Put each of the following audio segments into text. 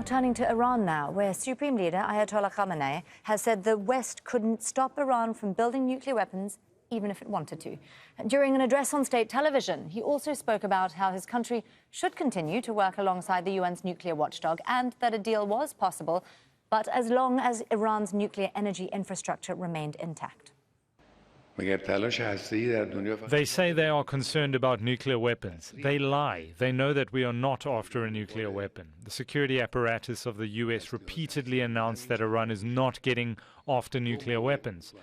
Turning to Iran now, where Supreme Leader Ayatollah Khamenei has said the West couldn't stop Iran from building nuclear weapons, even if it wanted to. During an address on state television, he also spoke about how his country should continue to work alongside the UN's nuclear watchdog and that a deal was possible, but as long as Iran's nuclear energy infrastructure remained intact. They say they are concerned about nuclear weapons. They lie. They know that we are not after a nuclear weapon. The security apparatus of the US repeatedly announced that Iran is not getting after nuclear weapons.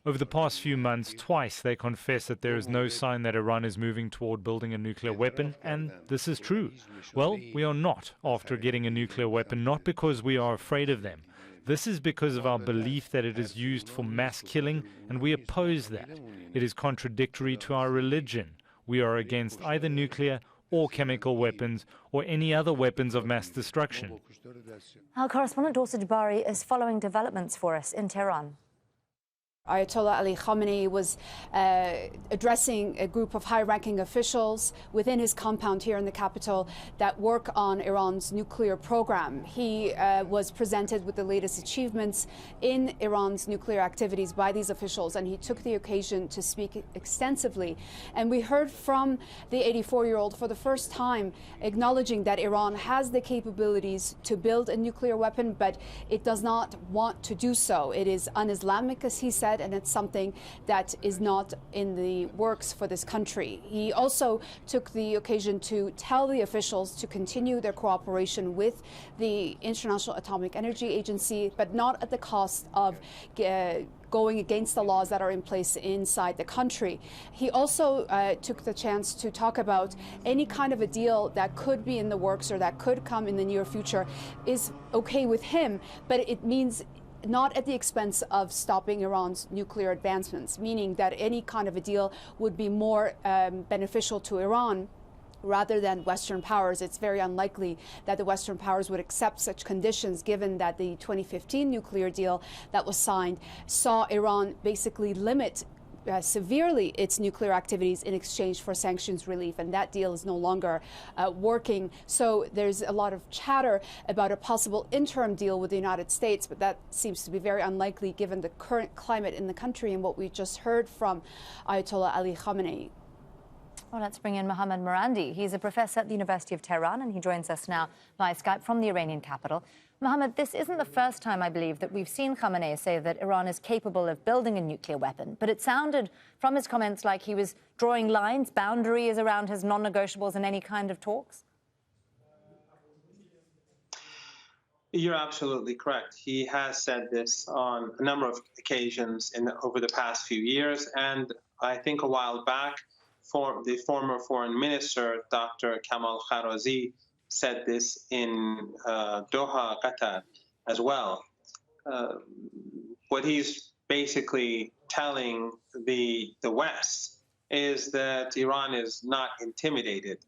Over the past few months, twice they confessed that there is no sign that Iran is moving toward building a nuclear weapon, and this is true. Well, we are not after getting a nuclear weapon, not because we are afraid of them. This is because of our belief that it is used for mass killing, and we oppose that. It is contradictory to our religion. We are against either nuclear or chemical weapons or any other weapons of mass destruction. Our correspondent Dorsa Jabbari is following developments for us in Tehran. Ayatollah Ali Khamenei was addressing a group of high-ranking officials within his compound here in the capital that work on Iran's nuclear program. He was presented with the latest achievements in Iran's nuclear activities by these officials, and he took the occasion to speak extensively. And we heard from the 84-year-old for the first time acknowledging that Iran has the capabilities to build a nuclear weapon, but it does not want to do so. It is un-Islamic, as he said, and it's something that is not in the works for this country. He also took the occasion to tell the officials to continue their cooperation with the International Atomic Energy Agency, but not at the cost of going against the laws that are in place inside the country. He also took the chance to talk about any kind of a deal that could be in the works or that could come in the near future is okay with him, but it means not at the expense of stopping Iran's nuclear advancements, meaning that any kind of a deal would be more beneficial to Iran rather than Western powers. It's very unlikely that the Western powers would accept such conditions, given that the 2015 nuclear deal that was signed saw Iran basically limit severely its nuclear activities in exchange for sanctions relief, and that deal is no longer working. So there's a lot of chatter about a possible interim deal with the United States, but that seems to be very unlikely given the current climate in the country and what we just heard from Ayatollah Ali Khamenei. Well, let's bring in Mohammad Morandi. He's a professor at the University of Tehran, and he joins us now via Skype from the Iranian capital. Mohammad, this isn't the first time, I believe, that we've seen Khamenei say that Iran is capable of building a nuclear weapon. But it sounded from his comments like he was drawing lines, boundaries around his non-negotiables in any kind of talks. You're absolutely correct. He has said this on a number of occasions over the past few years. And I think a while back, the former foreign minister, Dr. Kamal Kharazi, said this in Doha, Qatar, as well. What he's basically telling the West is that Iran is not intimidated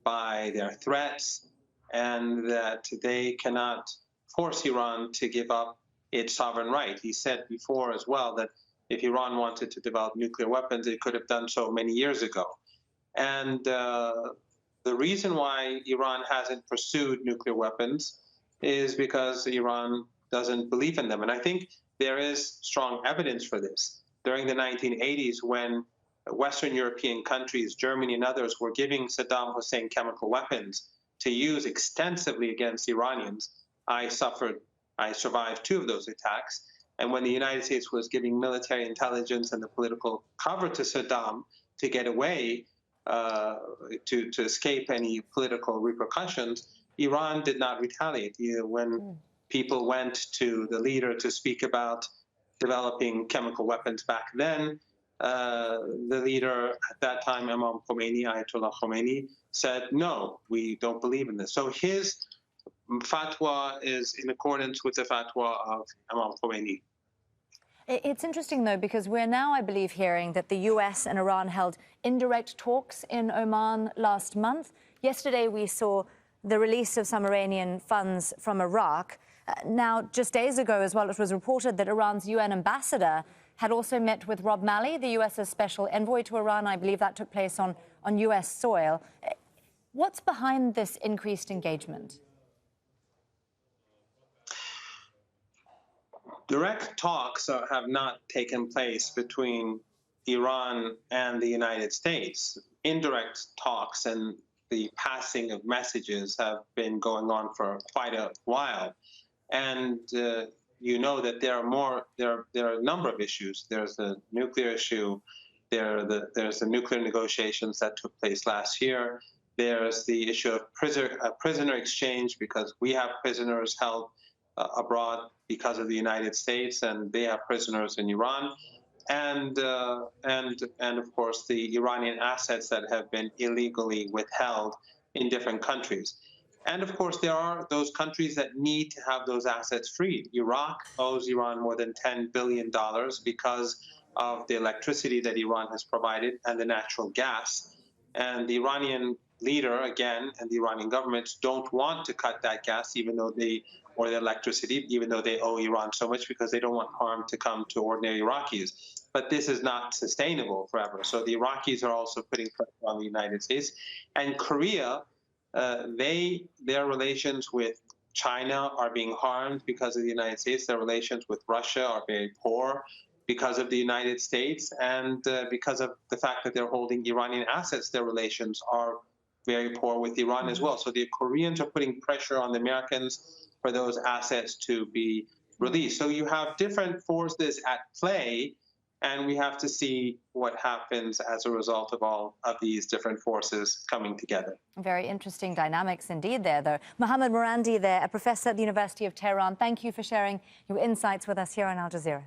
by their threats and that they cannot force Iran to give up its sovereign right. He said before as well that if Iran wanted to develop nuclear weapons, it could have done so many years ago. And the reason why Iran hasn't pursued nuclear weapons is because Iran doesn't believe in them. And I think there is strong evidence for this. During the 1980s, when Western European countries, Germany and others, were giving Saddam Hussein chemical weapons to use extensively against Iranians, I survived 2 of those attacks. And when the United States was giving military intelligence and the political cover to Saddam to get away, to escape any political repercussions, Iran did not retaliate. When people went to the leader to speak about developing chemical weapons back then, the leader at that time, Imam Khomeini, Ayatollah Khamenei, said, no, we don't believe in this. So his fatwa is in accordance with the fatwa of Imam Khomeini. It's interesting, though, because we're now, I believe, hearing that the US and Iran held indirect talks in Oman last month. Yesterday, we saw the release of some Iranian funds from Iraq. Now, just days ago as well, it was reported that Iran's UN ambassador had also met with Rob Malley, the US's special envoy to Iran. I believe that took place on US soil. What's behind this increased engagement? Direct talks have not taken place between Iran and the United States. Indirect talks and the passing of messages have been going on for quite a while. And you know that there are a number of issues. There's the nuclear issue. There's the nuclear negotiations that took place last year. There's the issue of prisoner exchange, because we have prisoners held abroad because of the United States, and they have prisoners in Iran. And of course the Iranian assets that have been illegally withheld in different countries. And of course there are those countries that need to have those assets freed. Iraq owes Iran more than $10 billion because of the electricity that Iran has provided and the natural gas. And the Iranian leader, again, and the Iranian government don't want to cut that gas, or the electricity, even though they owe Iran so much, because they don't want harm to come to ordinary Iraqis. But this is not sustainable forever. So the Iraqis are also putting pressure on the United States. And Korea, their relations with China are being harmed because of the United States. Their relations with Russia are very poor because of the United States. And because of the fact that they're holding Iranian assets, their relations are very poor with Iran as well. So the Koreans are putting pressure on the Americans for those assets to be released. So you have different forces at play, and we have to see what happens as a result of all of these different forces coming together. Very interesting dynamics indeed there, though. Mohammad Morandi there, a professor at the University of Tehran. Thank you for sharing your insights with us here on Al Jazeera.